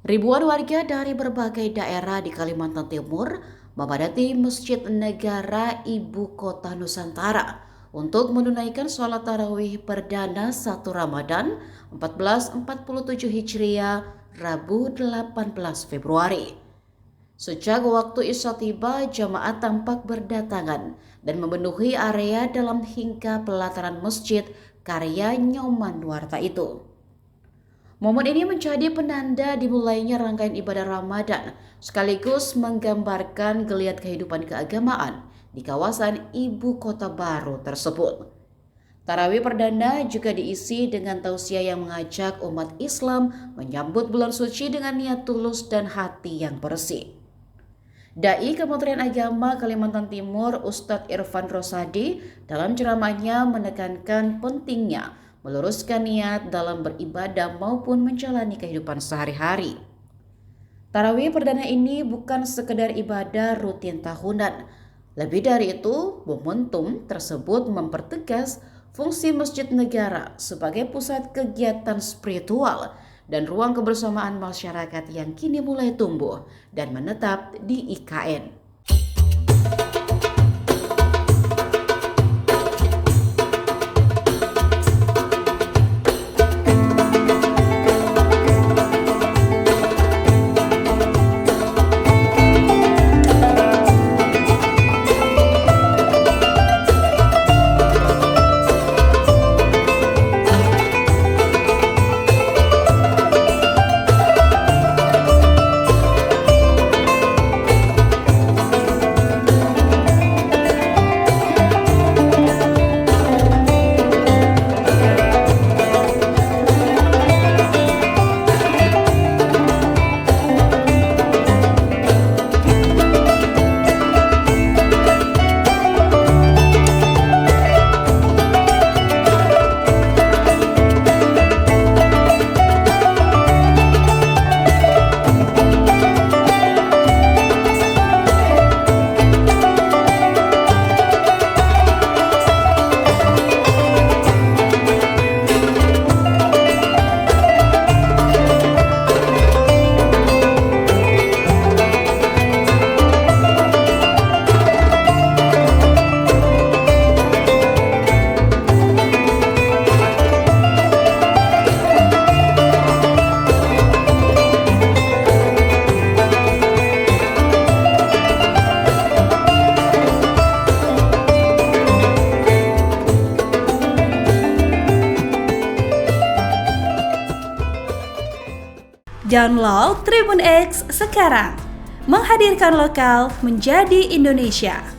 Ribuan warga dari berbagai daerah di Kalimantan Timur memadati Masjid Negara Ibu Kota Nusantara untuk menunaikan sholat tarawih perdana 1 Ramadan 1447 Hijriah Rabu 18 Februari. Sejak waktu Isya tiba, jamaah tampak berdatangan dan memenuhi area dalam hingga pelataran masjid karya Nyoman Nuarta itu. Momen ini menjadi penanda dimulainya rangkaian ibadah Ramadan, sekaligus menggambarkan geliat kehidupan keagamaan di kawasan ibu kota baru tersebut. Tarawih perdana juga diisi dengan tausiah yang mengajak umat Islam menyambut bulan suci dengan niat tulus dan hati yang bersih. Dai Kementerian Agama Kalimantan Timur Ustadz Irfan Rosadi dalam ceramahnya menekankan pentingnya meluruskan niat dalam beribadah maupun menjalani kehidupan sehari-hari. Tarawih perdana ini bukan sekedar ibadah rutin tahunan. Lebih dari itu, momentum tersebut mempertegas fungsi Masjid Negara sebagai pusat kegiatan spiritual dan ruang kebersamaan masyarakat yang kini mulai tumbuh dan menetap di IKN. Download Tribun X sekarang, menghadirkan lokal menjadi Indonesia.